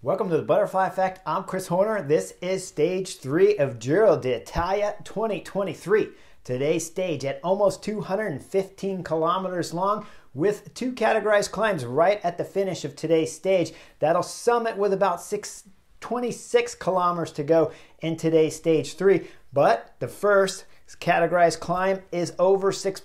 Welcome to the Butterfly Effect. I'm Garrett Horner. This is stage 3 of Giro d'Italia 2023. Today's stage at almost 215 kilometers long with 2 categorized climbs right at the finish of today's stage. That'll summit with about 26 kilometers to go in today's stage 3. But the first categorized climb is over 6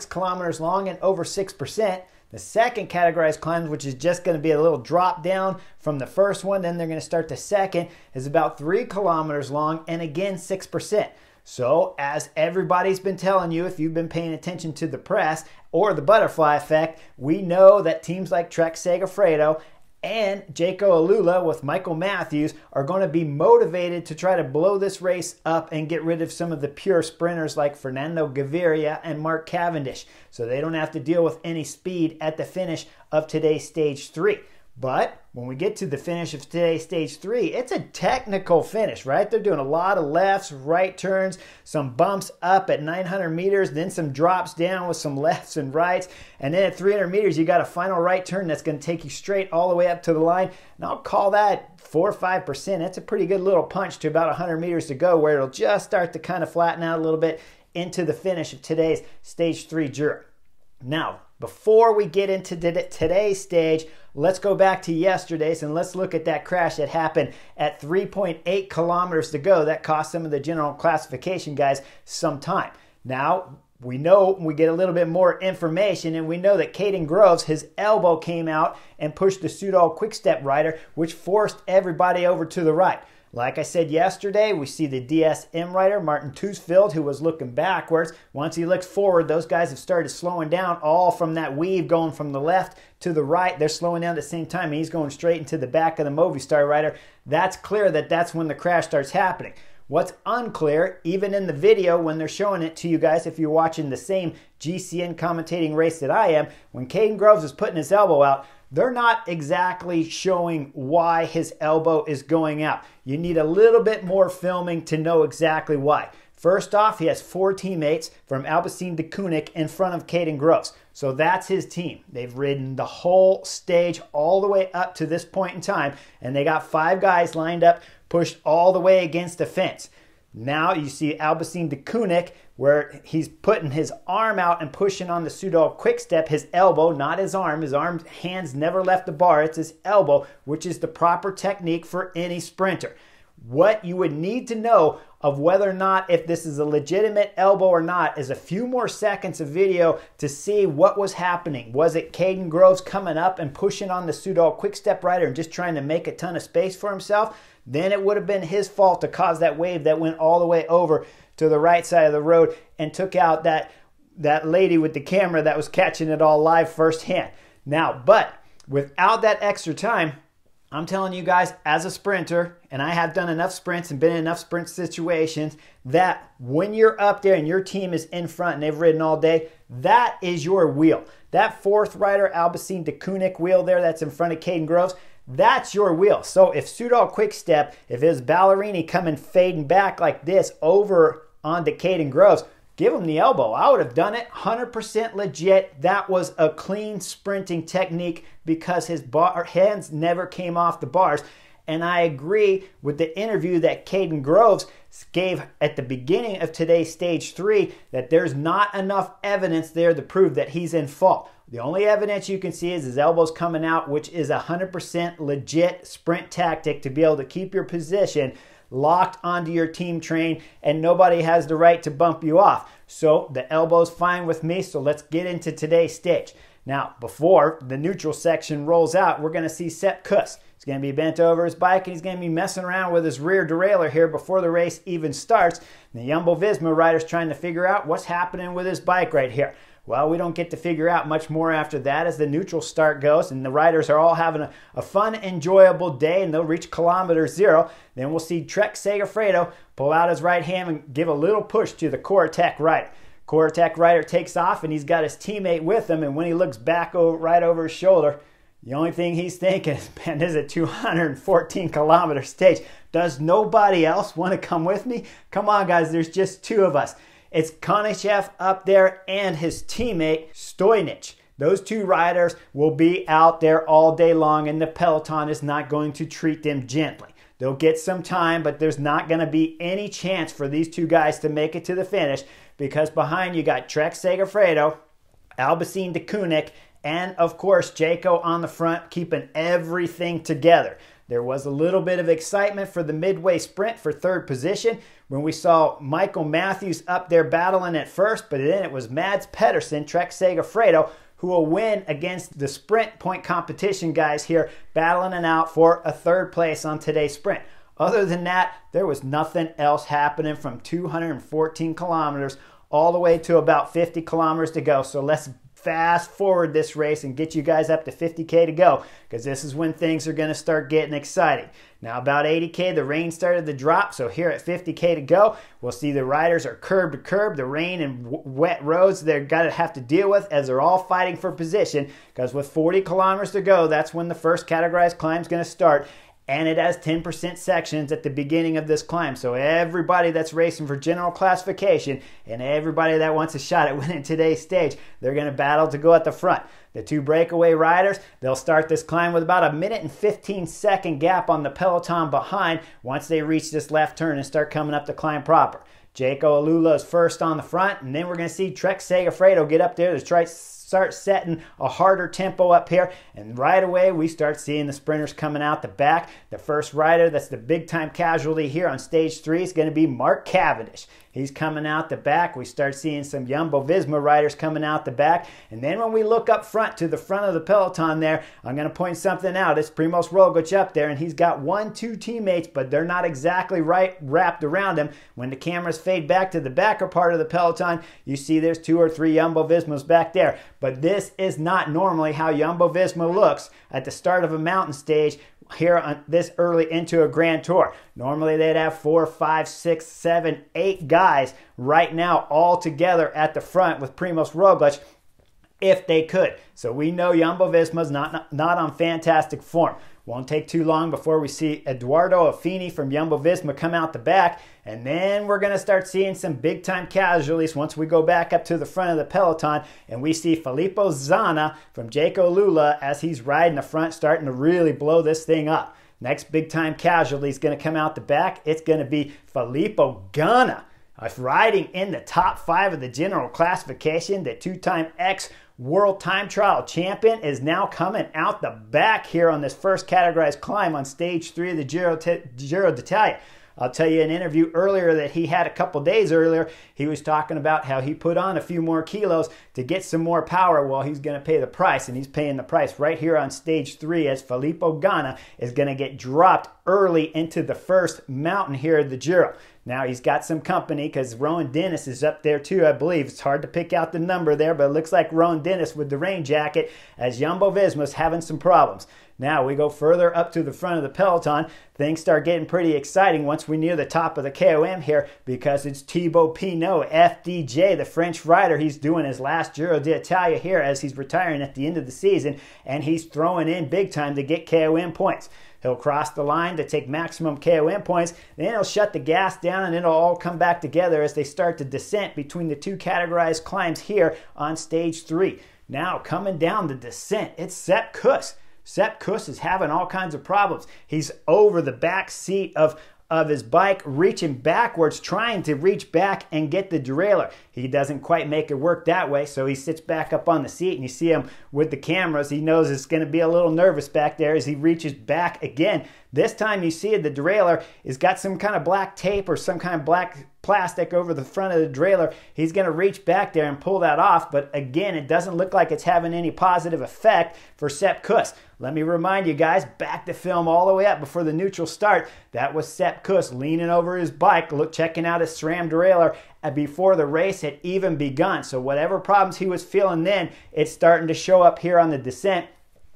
kilometers long and over 6%. The second categorized climb, which is just going to be a little drop down from the first one, then they're going to start the second, is about 3 kilometers long and again 6%. So as everybody's been telling you, if you've been paying attention to the press or the Butterfly Effect, we know that teams like Trek Segafredo and Jaco Alula with Michael Matthews are going to be motivated to try to blow this race up and get rid of some of the pure sprinters like Fernando Gaviria and Mark Cavendish, so they don't have to deal with any speed at the finish of today's stage 3. But when we get to the finish of today's stage 3, it's a technical finish, right? They're doing a lot of lefts, right turns, some bumps up at 900 meters, then some drops down with some lefts and rights. And then at 300 meters, you got a final right turn that's going to take you straight all the way up to the line. And I'll call that 4 or 5%. That's a pretty good little punch to about 100 meters to go, where it'll just start to kind of flatten out a little bit into the finish of today's stage 3 Giro. Now, before we get into today's stage, let's go back to yesterday's and let's look at that crash that happened at 3.8 kilometers to go. That cost some of the general classification guys some time. Now, we know we get a little bit more information, and we know that Caden Groves, his elbow came out and pushed the Soudal Quick-Step rider, which forced everybody over to the right. Like I said yesterday, we see the DSM rider, Martin Tusveld, who was looking backwards. Once he looks forward, those guys have started slowing down, all from that weave going from the left to the right. They're slowing down at the same time, and he's going straight into the back of the Movistar rider. That's clear that that's when the crash starts happening. What's unclear, even in the video when they're showing it to you guys, if you're watching the same GCN commentating race that I am, when Caden Groves is putting his elbow out, they're not exactly showing why his elbow is going out. You need a little bit more filming to know exactly why. First off, he has 4 teammates from Alpecin de Koenig in front of Caden Groves. So that's his team. They've ridden the whole stage all the way up to this point in time, and they got 5 guys lined up, pushed all the way against the fence. Now you see Alpecin de Koenig, where he's putting his arm out and pushing on the Soudal Quick-Step, his elbow, not his arm. His hands never left the bar. It's his elbow, which is the proper technique for any sprinter. What you would need to know of whether or not if this is a legitimate elbow or not is a few more seconds of video to see what was happening. Was it Caden Groves coming up and pushing on the Soudal Quick-Step rider and just trying to make a ton of space for himself? Then it would have been his fault to cause that wave that went all the way over to the right side of the road and took out that lady with the camera that was catching it all live firsthand. Now, but without that extra time, I'm telling you guys, as a sprinter, and I have done enough sprints and been in enough sprint situations, that when you're up there and your team is in front and they've ridden all day, that is your wheel. That 4th rider, Alpecin de Koenig wheel there that's in front of Caden Groves, that's your wheel. So if Soudal Quick-Step, if his Ballerini coming fading back like this over onto Caden Groves, give him the elbow. I would have done it 100% legit. That was a clean sprinting technique because his hands never came off the bars. And I agree with the interview that Caden Groves gave at the beginning of today's stage 3 that there's not enough evidence there to prove that he's in fault. The only evidence you can see is his elbows coming out, which is a 100% legit sprint tactic to be able to keep your position locked onto your team train, and nobody has the right to bump you off. So the elbow's fine with me, so let's get into today's stage. Now, before the neutral section rolls out, we're going to see Sepp Kuss. He's going to be bent over his bike, and he's going to be messing around with his rear derailleur here before the race even starts. And the Jumbo-Visma rider's trying to figure out what's happening with his bike right here. Well, we don't get to figure out much more after that as the neutral start goes, and the riders are all having a fun, enjoyable day, and they'll reach kilometer 0. Then we'll see Trek Segafredo pull out his right hand and give a little push to the Corratec rider. Corratec rider takes off, and he's got his teammate with him, and when he looks back right over his shoulder, the only thing he's thinking is, man, this is a 214 kilometer stage. Does nobody else want to come with me? Come on, guys, there's just 2 of us. It's Konachev up there and his teammate Stojnic. Those two riders will be out there all day long, and the peloton is not going to treat them gently. They'll get some time, but there's not going to be any chance for these two guys to make it to the finish, because behind you got Trek Segafredo, Alpecin de Koenig, and of course Jayco on the front, keeping everything together. There was a little bit of excitement for the midway sprint for third position when we saw Michael Matthews up there battling at first, but then it was Mads Pedersen, Trek Segafredo, who will win against the sprint point competition guys here, battling it out for a third place on today's sprint. Other than that, there was nothing else happening from 214 kilometers all the way to about 50 kilometers to go. So let's fast forward this race and get you guys up to 50K to go, because this is when things are going to start getting exciting. Now about 80K, the rain started to drop, so here at 50K to go, we'll see the riders are curb to curb. The rain and wet roads they're going to have to deal with as they're all fighting for position, because with 40 kilometers to go, that's when the first categorized climb is going to start. And it has 10% sections at the beginning of this climb. So everybody that's racing for general classification and everybody that wants a shot at winning today's stage, they're going to battle to go at the front. The two breakaway riders, they'll start this climb with about a minute and 15-second gap on the peloton behind once they reach this left turn and start coming up the climb proper. Jayco Alula is first on the front, and then we're going to see Trek Segafredo get up there to start setting a harder tempo up here, and right away we start seeing the sprinters coming out the back. The first rider that's the big time casualty here on stage 3 is going to be Mark Cavendish. He's coming out the back. We start seeing some Jumbo-Visma riders coming out the back. And then when we look up front to the front of the peloton there, I'm going to point something out. It's Primoz ROGLIČ up there, and he's got 1-2 teammates, but they're not exactly right wrapped around him. When the cameras fade back to the backer part of the peloton, you see there's 2 or 3 Jumbo-Vismas back there. But this is not normally how Jumbo-Visma looks at the start of a mountain stage here on this early into a Grand Tour. Normally they'd have 4, 5, 6, 7, 8 guys right now all together at the front with Primoz ROGLIČ if they could. So we know Jumbo-Visma's not on fantastic form. Won't take too long before we see Eduardo Affini from Jumbo-Visma come out the back, and then we're going to start seeing some big-time casualties once we go back up to the front of the peloton, and we see Filippo Zana from Jayco Alula as he's riding the front, starting to really blow this thing up. Next big-time casualty is going to come out the back. It's going to be Filippo Ganna, riding in the top 5 of the general classification. The 2-time World Time Trial champion is now coming out the back here on this first categorized climb on stage 3 of the Giro d'Italia. I'll tell you an interview earlier that he had a couple days earlier. He was talking about how he put on a few more kilos to get some more power. Well, he's going to pay the price, and he's paying the price right here on stage 3 as Filippo Ganna is going to get dropped early into the first mountain here at the Giro. Now he's got some company because Rowan Dennis is up there too, I believe. It's hard to pick out the number there, but it looks like Rowan Dennis with the rain jacket as Jumbo-Visma's having some problems. Now we go further up to the front of the peloton. Things start getting pretty exciting once we near the top of the KOM here, because it's Thibaut Pinot, FDJ, the French rider. He's doing his last Giro d'Italia here as he's retiring at the end of the season, and he's throwing in big time to get KOM points. He'll cross the line to take maximum KOM points, then he'll shut the gas down, and it'll all come back together as they start the descent between the 2 categorized climbs here on stage 3. Now coming down the descent, it's Sepp Kuss. Sepp Kuss is having all kinds of problems. He's over the back seat of his bike, reaching backwards, trying to reach back and get the derailleur. He doesn't quite make it work that way, so he sits back up on the seat, and you see him with the cameras. He knows it's going to be a little nervous back there as he reaches back again. This time you see the derailleur has got some kind of black tape or some kind of black plastic over the front of the derailleur. He's going to reach back there and pull that off, but again, it doesn't look like it's having any positive effect for Sepp Kuss. Let me remind you guys, back the film all the way up before the neutral start. That was Sepp Kuss leaning over his bike, checking out his SRAM derailleur before the race had even begun. So whatever problems he was feeling then, it's starting to show up here on the descent,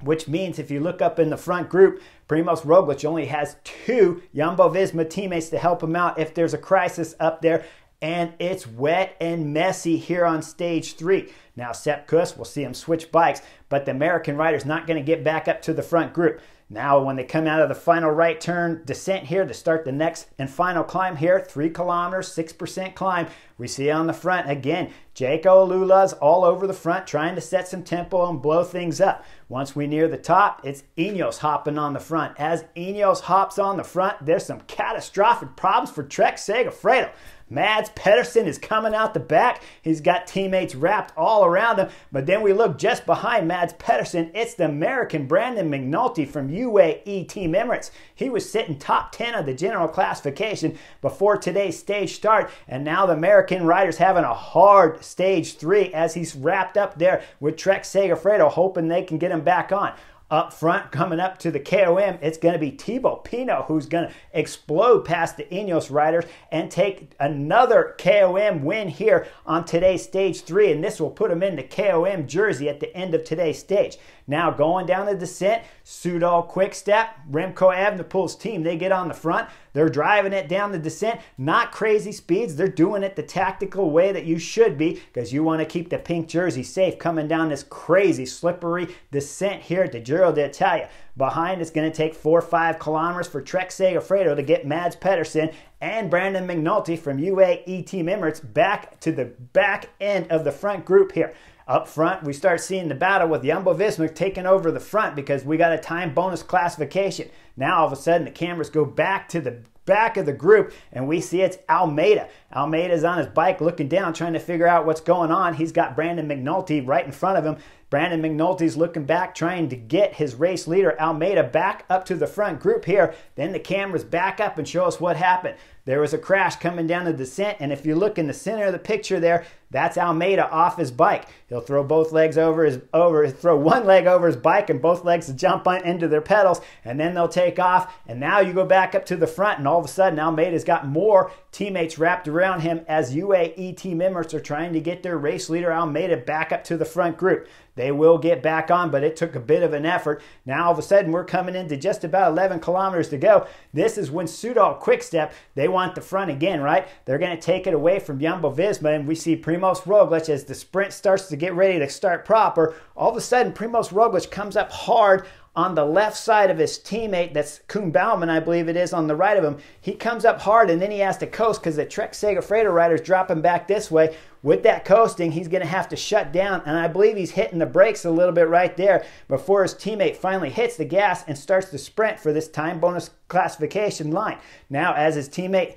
which means if you look up in the front group, Primoz ROGLIČ only has 2 Jumbo-Visma teammates to help him out if there's a crisis up there, and it's wet and messy here on stage 3. Now Sepp Kuss, we'll see him switch bikes, but the American rider's not going to get back up to the front group. Now when they come out of the final right turn descent here to start the next and final climb here, 3 kilometers, 6% climb, we see on the front again, Jaco Alula's all over the front trying to set some tempo and blow things up. Once we near the top, it's Ineos hopping on the front. As Ineos hops on the front, there's some catastrophic problems for Trek Segafredo. Mads Pedersen is coming out the back. He's got teammates wrapped all around him. But then we look just behind Mads Pedersen. It's the American Brandon McNulty from UAE Team Emirates. He was sitting top 10 of the general classification before today's stage start. And now the American rider's having a hard stage 3 as he's wrapped up there with Trek Segafredo, hoping they can get him back on. Up front, coming up to the KOM, it's going to be Thibaut Pinot who's going to explode past the Ineos riders and take another KOM win here on today's stage 3, and this will put him in the KOM jersey at the end of today's stage. Now going down the descent, Soudal Quickstep, Remco Evenepoel's team, they get on the front. They're driving it down the descent, not crazy speeds. They're doing it the tactical way that you should be because you want to keep the pink jersey safe coming down this crazy slippery descent here at the Giro d'Italia. Behind, it's going to take 4 or 5 kilometers for Trek Segafredo to get Mads Pedersen and Brandon McNulty from UAE Team Emirates back to the back end of the front group here. Up front, we start seeing the battle with Jumbo-Visma taking over the front because we got a time bonus classification. Now, all of a sudden, the cameras go back to the back of the group, and we see it's Almeida. Almeida's on his bike looking down, trying to figure out what's going on. He's got Brandon McNulty right in front of him. Brandon McNulty's looking back, trying to get his race leader, Almeida, back up to the front group here. Then the cameras back up and show us what happened. There was a crash coming down the descent, and if you look in the center of the picture there, that's Almeida off his bike. He'll throw both legs throw one leg over his bike and both legs to jump into their pedals, and then they'll take off. And now you go back up to the front, and all of a sudden Almeida's got more teammates wrapped around him as UAE Team Emirates are trying to get their race leader Almeida back up to the front group. They will get back on, but it took a bit of an effort. Now all of a sudden we're coming into just about 11 kilometers to go. This is when Soudal Quickstep, they want the front again, right? They're going to take it away from Jumbo-Visma, and we see Primoz ROGLIČ as the sprint starts to get ready to start proper. All of a sudden Primoz ROGLIČ comes up hard on the left side of his teammate, that's Koen Bouwman, I believe it is, on the right of him. He comes up hard, and then he has to coast because the Trek Segafredo rider's dropping back this way. With that coasting, he's going to have to shut down, and I believe he's hitting the brakes a little bit right there before his teammate finally hits the gas and starts to sprint for this time bonus classification line. Now, as his teammate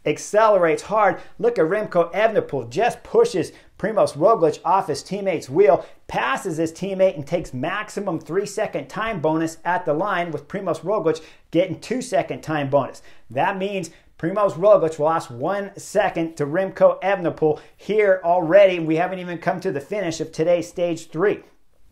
accelerates hard, look at Remco Evenepoel just pushes Primoz ROGLIČ off his teammate's wheel, passes his teammate, and takes maximum 3-second time bonus at the line, with Primoz ROGLIČ getting 2-second time bonus. That means Primoz ROGLIČ lost 1 second to Remco Evenepoel here already. We haven't even come to the finish of today's stage 3.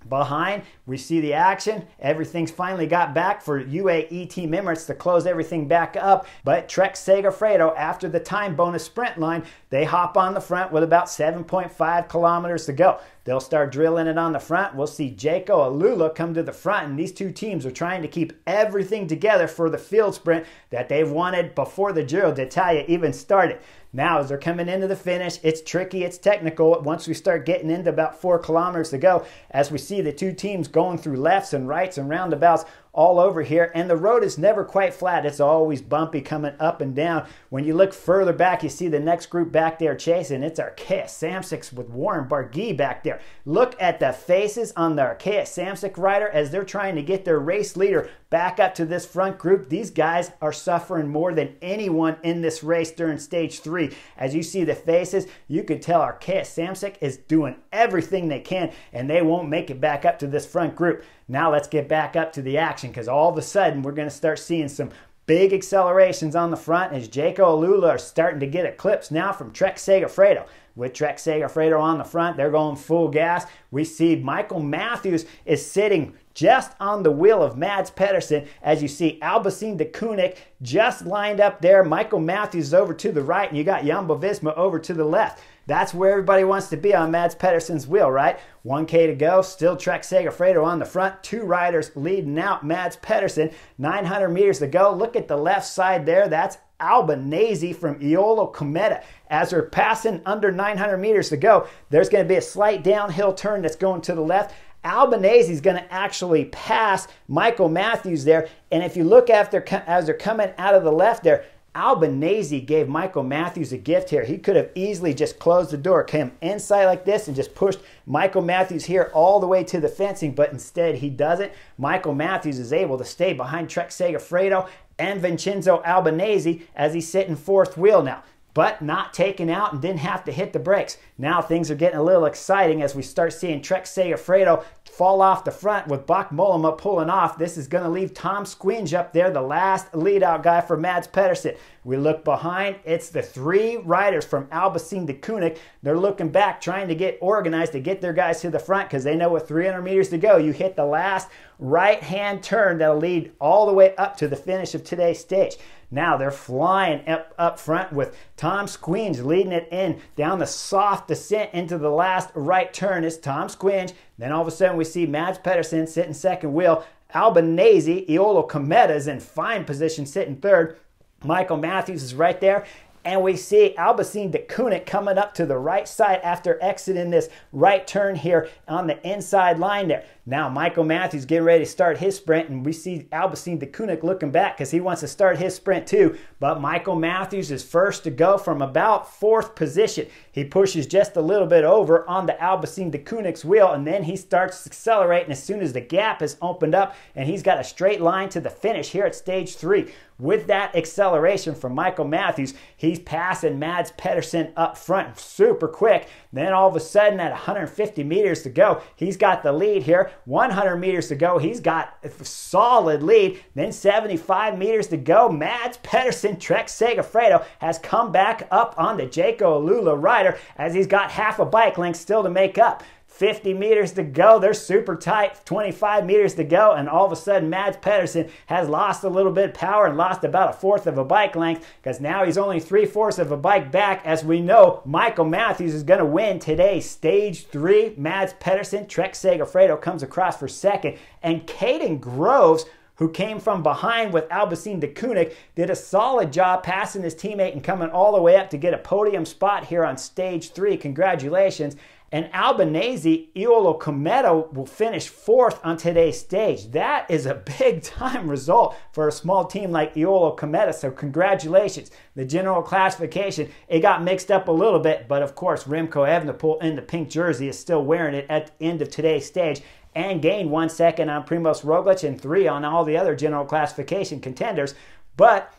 Behind, we see the action. Everything's finally got back for UAE Team Emirates to close everything back up. But Trek Segafredo, after the time bonus sprint line, they hop on the front with about 7.5 kilometers to go. They'll start drilling it on the front. We'll see Jaco Alula come to the front, and these two teams are trying to keep everything together for the field sprint that they've wanted before the Giro d'Italia even started. Now, as they're coming into the finish, it's tricky, it's technical. Once we start getting into about 4 kilometers to go, as we see the two teams going through lefts and rights and roundabouts all over here, and the road is never quite flat. It's always bumpy coming up and down. When you look further back, you see the next group back there chasing. It's Arkea Samsic with Warren Barguil back there. Look at the faces on the Arkea Samsic rider as they're trying to get their race leader back up to this front group. These guys are suffering more than anyone in this race during stage 3. As you see the faces, you could tell Arkea Samsic is doing everything they can, and they won't make it back up to this front group. Now let's get back up to the action, because all of a sudden we're going to start seeing some big accelerations on the front as Jaco Alula are starting to get eclipsed now from Trek Segafredo. With Trek Segafredo on the front, they're going full gas. We see Michael Matthews is sitting just on the wheel of Mads Pedersen. As you see, Albacin de Koenig just lined up there. Michael Matthews is over to the right, and you got Jumbo-Visma over to the left. That's where everybody wants to be on Mads Pedersen's wheel, right? 1K to go, still Trek Segafredo on the front. 2 riders leading out Mads Pedersen. 900 meters to go. Look at the left side there. That's Albanese from Iolo Cometa. As they're passing under 900 meters to go, there's going to be a slight downhill turn that's going to the left. Albanese is going to actually pass Michael Matthews there. And if you look as they're coming out of the left there, Albanese gave Michael Matthews a gift here. He could have easily just closed the door, came inside like this, and just pushed Michael Matthews here all the way to the fencing, but instead he doesn't. Michael Matthews is able to stay behind Trek Segafredo and Vincenzo Albanese as he's sitting fourth wheel now, but not taken out and didn't have to hit the brakes. Now things are getting a little exciting as we start seeing Trek Segafredo fall off the front with Bach Mollema pulling off. This is going to leave Tom Squinge up there, the last leadout guy for Mads Pedersen. We look behind, it's the three riders from Albacete de Koenig. They're looking back, trying to get organized to get their guys to the front because they know with 300 meters to go, you hit the last right-hand turn that'll lead all the way up to the finish of today's stage. Now they're flying up front with Tom Squinge leading it in down the soft descent into the last right turn. It's Tom Squinge. Then all of a sudden we see Mads Pedersen sitting second wheel. Albanese, Iolo Cometa is in fine position sitting third. Michael Matthews is right there. And we see Albacete de Koenig coming up to the right side after exiting this right turn here on the inside line there. Now Michael Matthews getting ready to start his sprint, and we see Albacete de Koenig looking back because he wants to start his sprint too. But Michael Matthews is first to go from about fourth position. He pushes just a little bit over on the Albacete de Koenig's wheel, and then he starts accelerating as soon as the gap is opened up, and he's got a straight line to the finish here at stage 3. With that acceleration from Michael Matthews, he's passing Mads Pedersen up front super quick. Then all of a sudden at 150 meters to go, he's got the lead here. 100 meters to go, he's got a solid lead. Then 75 meters to go, Mads Pedersen, Trek Segafredo, has come back up on the Jaco Alula rider as he's got half a bike length still to make up. 50 meters to go, they're super tight, 25 meters to go, and all of a sudden Mads Pedersen has lost a little bit of power and lost about a fourth of a bike length because now he's only 3/4 of a bike back. As we know, Michael Matthews is going to win today, stage 3. Mads Pedersen, Trek Segafredo comes across for second, and Caden Groves, who came from behind with Albacete de Koenig, did a solid job passing his teammate and coming all the way up to get a podium spot here on stage 3. Congratulations. And Albanese, Iolo Cometa will finish fourth on today's stage. That is a big time result for a small team like Iolo Cometa, so congratulations. The general classification, it got mixed up a little bit, but of course Remco Evenepoel in the pink jersey is still wearing it at the end of today's stage and gained 1 second on Primoz Roglič and 3 on all the other general classification contenders. But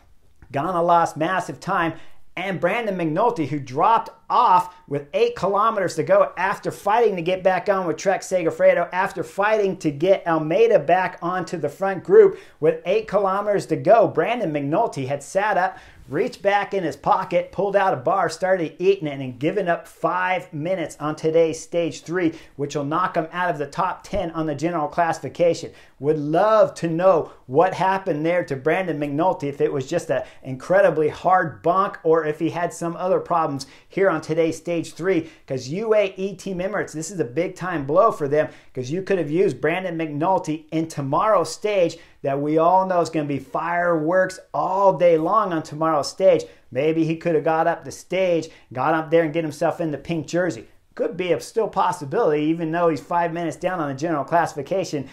Ghana lost massive time. And Brandon McNulty, who dropped off with 8 kilometers to go after fighting to get back on with Trek Segafredo, after fighting to get Almeida back onto the front group with 8 kilometers to go. Brandon McNulty had sat up, reached back in his pocket, pulled out a bar, started eating it, and given up 5 minutes on today's stage 3, which will knock him out of the top 10 on the general classification. Would love to know what happened there to Brandon McNulty, if it was just an incredibly hard bonk or if he had some other problems here on today's stage 3, because UAE Team Emirates, this is a big time blow for them, because you could have used Brandon McNulty in tomorrow's stage that we all know is going to be fireworks all day long on tomorrow's stage. Maybe he could have got up the stage, got up there and get himself in the pink jersey. Could be a still possibility, even though he's 5 minutes down on the general classification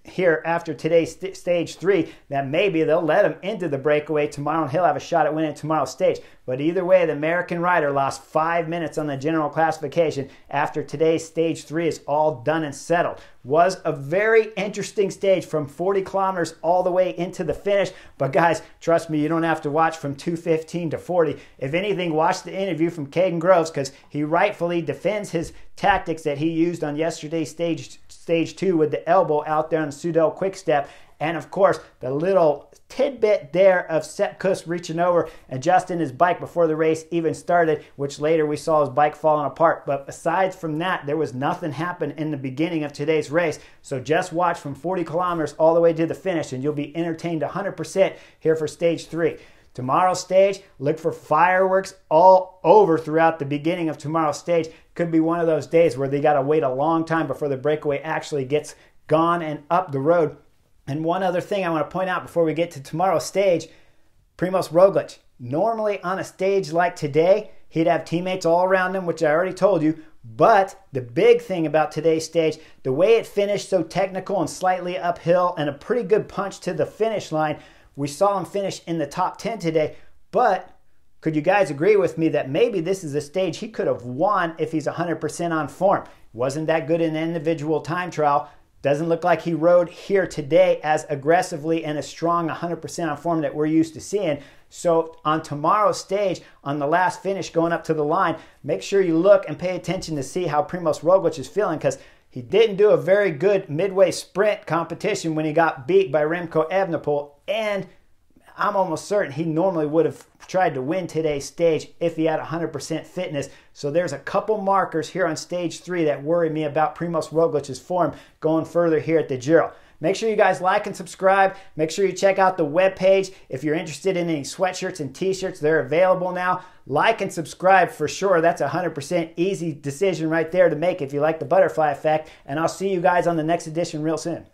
here after today's stage 3, that maybe they'll let him into the breakaway tomorrow and he'll have a shot at winning tomorrow's stage. But either way, the American rider lost 5 minutes on the general classification after today's stage 3 is all done and settled. Was a very interesting stage from 40 kilometers all the way into the finish. But guys, trust me, you don't have to watch from 2:15 to 40. If anything, watch the interview from Caden Groves, because he rightfully defends his tactics that he used on yesterday's stage 2 with the elbow out there on the Soudal quick step. And of course, the little tidbit there of Sepp Kuss reaching over, adjusting his bike before the race even started, which later we saw his bike falling apart. But aside from that, there was nothing happen in the beginning of today's race. So just watch from 40 kilometers all the way to the finish and you'll be entertained 100% here for stage 3. Tomorrow's stage, look for fireworks all over throughout the beginning of tomorrow's stage. Could be one of those days where they got to wait a long time before the breakaway actually gets gone and up the road. And one other thing I want to point out before we get to tomorrow's stage, Primoz Roglič. Normally on a stage like today, he'd have teammates all around him, which I already told you, But the big thing about today's stage, the way it finished so technical and slightly uphill and a pretty good punch to the finish line, we saw him finish in the top 10 today. But could you guys agree with me that maybe this is a stage he could have won if he's 100% on form? Wasn't that good in an individual time trial. Doesn't look like he rode here today as aggressively and as strong 100% on form that we're used to seeing. So on tomorrow's stage, on the last finish going up to the line, make sure you look and pay attention to see how Primoz Roglič is feeling, because he didn't do a very good midway sprint competition when he got beat by Remco Evenepoel, and I'm almost certain he normally would have tried to win today's stage if he had 100% fitness. So there's a couple markers here on stage 3 that worry me about Primoz Roglič's form going further here at the Giro. Make sure you guys like and subscribe. Make sure you check out the webpage. If you're interested in any sweatshirts and t-shirts, they're available now. Like and subscribe for sure. That's a 100% easy decision right there to make if you like the butterfly effect. And I'll see you guys on the next edition real soon.